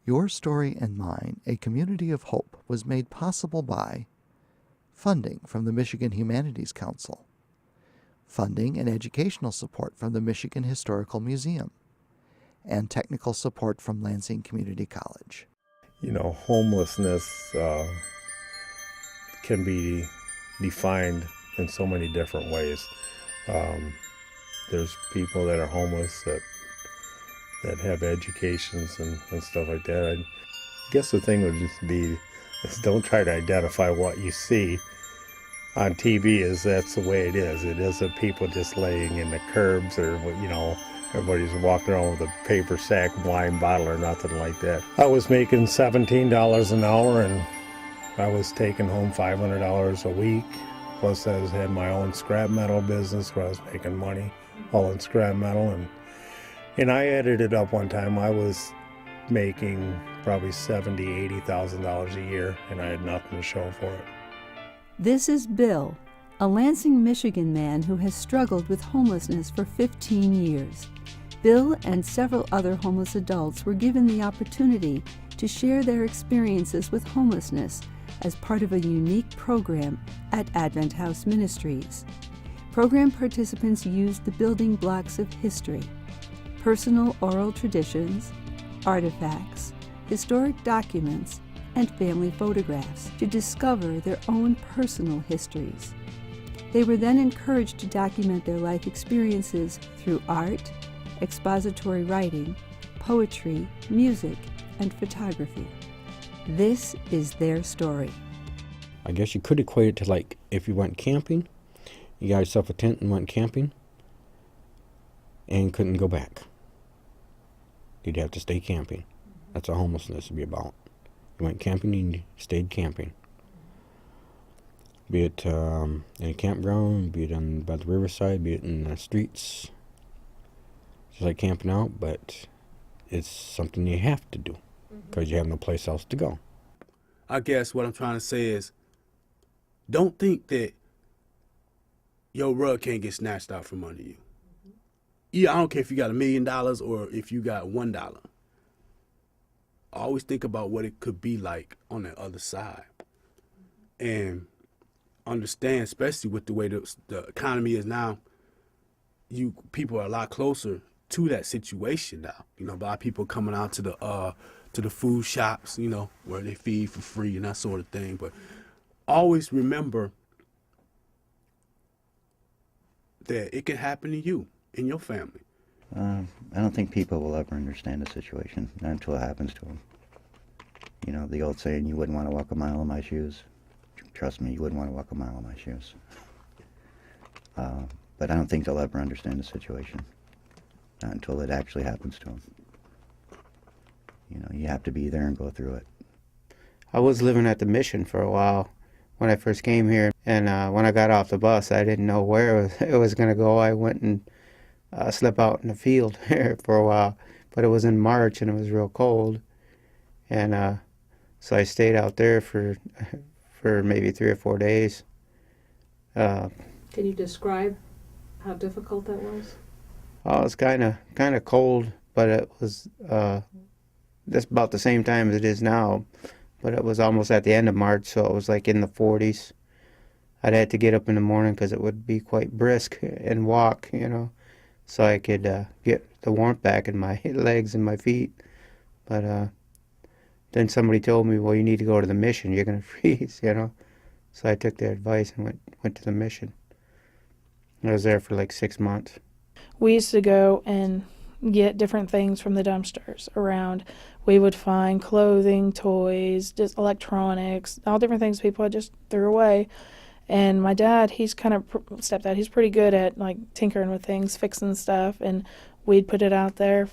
Your Story and Mine, a Community of Hope, was made possible by funding from the Michigan Humanities Council, funding and educational support from the Michigan Historical Museum, and technical support from Lansing Community College. You know, homelessness can be defined in so many different ways. There's people that are homeless that have educations and stuff like that. I guess the thing would just be is don't try to identify what you see on TV as that's the way it is. It isn't people just laying in the curbs or, you know, everybody's walking around with a paper sack, wine bottle or nothing like that. I was making $17 an hour and I was taking home $500 a week. Plus I had my own scrap metal business where I was making money all in scrap metal. And I added it up one time. I was making probably $70,000, $80,000 a year, and I had nothing to show for it. This is Bill, a Lansing, Michigan man who has struggled with homelessness for 15 years. Bill and several other homeless adults were given the opportunity to share their experiences with homelessness as part of a unique program at Advent House Ministries. Program participants used the building blocks of history, personal oral traditions, artifacts, historic documents, and family photographs to discover their own personal histories. They were then encouraged to document their life experiences through art, expository writing, poetry, music, and photography. This is their story. I guess you could equate it to like if you went camping, you got yourself a tent and went camping and couldn't go back. You'd have to stay camping. That's what homelessness would be about. You went camping and you stayed camping. Be it in a campground, be it by the riverside, be it in the streets. Just like camping out, but it's something you have to do because you have no place else to go. I guess what I'm trying to say is don't think that your rug can't get snatched out from under you. Yeah, I don't care if you got $1 million or if you got $1. Always think about what it could be like on the other side. And understand, especially with the way the economy is now, people are a lot closer to that situation now. You know, a lot of people coming out to the food shops, you know, where they feed for free and that sort of thing. But always remember that it can happen to you and your family. I don't think people will ever understand the situation, not until it happens to them. You know, the old saying, you wouldn't want to walk a mile in my shoes. Trust me, you wouldn't want to walk a mile in my shoes. But I don't think they'll ever understand the situation, not until it actually happens to them. You know, you have to be there and go through it. I was living at the Mission for a while when I first came here, and when I got off the bus, I didn't know where it was going to go. I went and slept out in the field here for a while, but it was in March and it was real cold, and so I stayed out there for maybe 3 or 4 days. Can you describe how difficult that was? Oh, it was kind of cold, but it was that's about the same time as it is now, but it was almost at the end of March, so it was like in the 40s. I'd had to get up in the morning because it would be quite brisk and walk, you know, so I could get the warmth back in my legs and my feet. But then somebody told me, well, you need to go to the Mission. You're going to freeze, you know. So I took their advice and went to the Mission. I was there for like 6 months. We used to go and get different things from the dumpsters around. We would find clothing, toys, just electronics, all different things people had just threw away. And my dad, stepdad, he's pretty good at like tinkering with things, fixing stuff, and we'd put it out there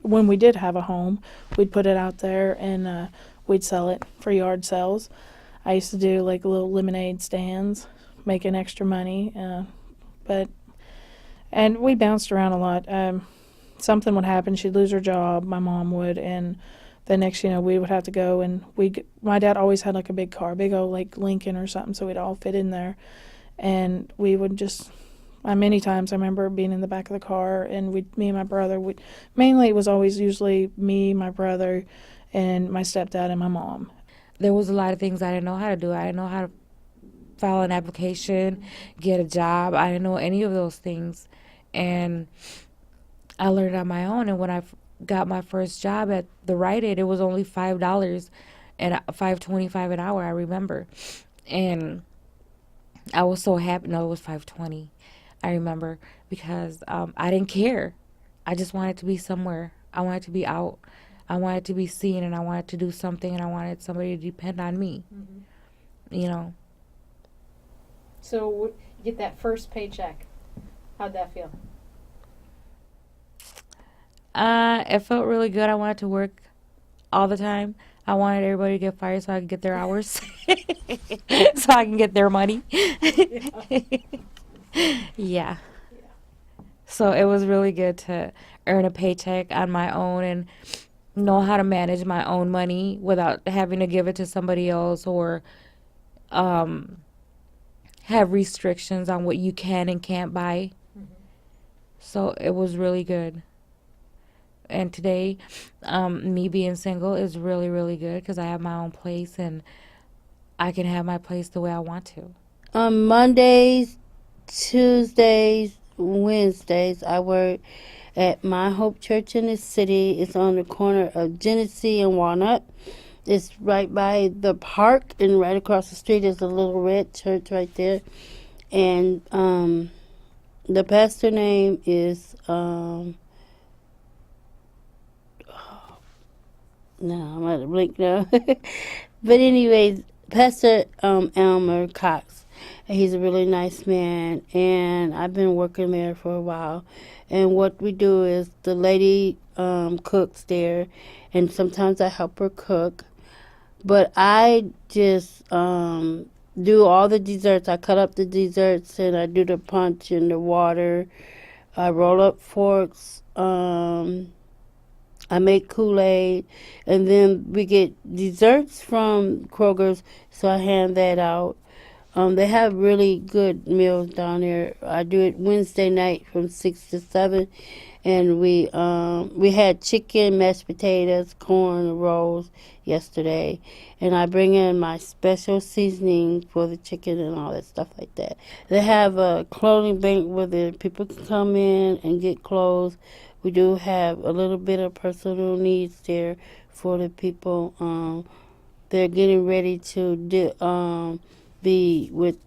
when we did have a home, we'd put it out there and we'd sell it for yard sales. I used to do like little lemonade stands, making extra money, and we bounced around a lot. Something would happen, she'd lose her job, my mom would, and the next, we would have to go, and my dad always had like a big car, big old like Lincoln or something, so we'd all fit in there, and we would just Many times I remember being in the back of the car, and me and my brother, mainly it was always usually me, my brother, and my stepdad and my mom. There was a lot of things I didn't know how to do. I didn't know how to file an application, get a job. I didn't know any of those things. And I learned on my own. And when I got my first job at the Rite Aid, it was only $5 and $5.25 an hour, I remember. And I was so happy. No, it was $5.20. I remember, because I didn't care. I just wanted to be somewhere. I wanted to be out. I wanted to be seen, and I wanted to do something, and I wanted somebody to depend on me. You know. So you get that first paycheck. How'd that feel? It felt really good. I wanted to work all the time. I wanted everybody to get fired so I could get their hours, so I can get their money. Yeah. So it was really good to earn a paycheck on my own and know how to manage my own money without having to give it to somebody else, or have restrictions on what you can and can't buy. So it was really good. And today, me being single is really, really good, because I have my own place and I can have my place the way I want to. On Mondays, Tuesdays, Wednesdays, I work at My Hope Church in the city. It's on the corner of Genesee and Walnut. It's right by the park, and right across the street is a little red church right there. And the pastor name is no, I'm at a blink now. But anyways, Pastor Elmer Cox. He's a really nice man, and I've been working there for a while. And what we do is the lady cooks there, and sometimes I help her cook. But I just do all the desserts. I cut up the desserts, and I do the punch and the water. I roll up forks. I make Kool-Aid, and then we get desserts from Kroger's, so I hand that out. They have really good meals down there. I do it Wednesday night from 6 to 7, and we had chicken, mashed potatoes, corn, rolls yesterday, and I bring in my special seasoning for the chicken and all that stuff like that. They have a clothing bank where the people can come in and get clothes. We do have a little bit of personal needs there for the people. They're getting ready to be with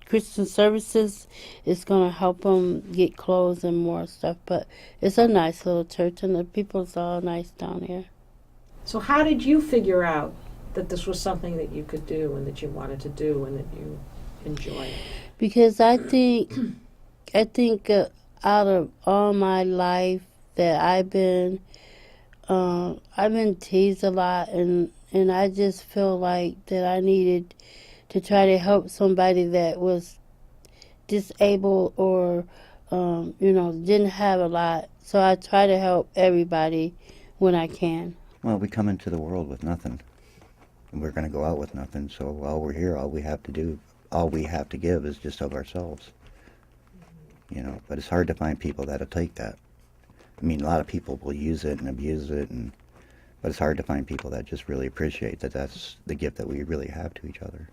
Christian Services. It's going to help them get clothes and more stuff. But it's a nice little church, and the people's all nice down there. So how did you figure out that this was something that you could do and that you wanted to do and that you enjoy? Because I think out of all my life that I've been teased a lot, and I just feel like that I needed to try to help somebody that was disabled or didn't have a lot. So I try to help everybody when I can. Well, we come into the world with nothing, and we're going to go out with nothing. So while we're here, all we have to give is just of ourselves. But it's hard to find people that'll take that. I mean, a lot of people will use it and abuse it, but it's hard to find people that just really appreciate that that's the gift that we really have to each other.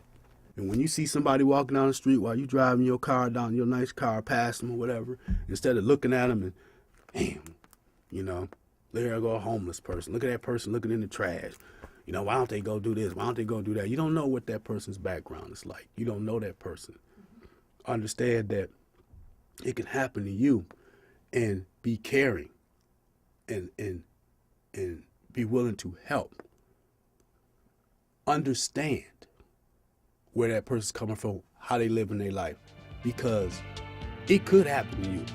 And when you see somebody walking down the street while you driving your car down, your nice car, past them or whatever, instead of looking at them and, damn, there go a homeless person. Look at that person looking in the trash. Why don't they go do this? Why don't they go do that? You don't know what that person's background is like. You don't know that person. Understand that it can happen to you, and be caring and be willing to help. Understand where that person's coming from, how they live in their life, because it could happen to you.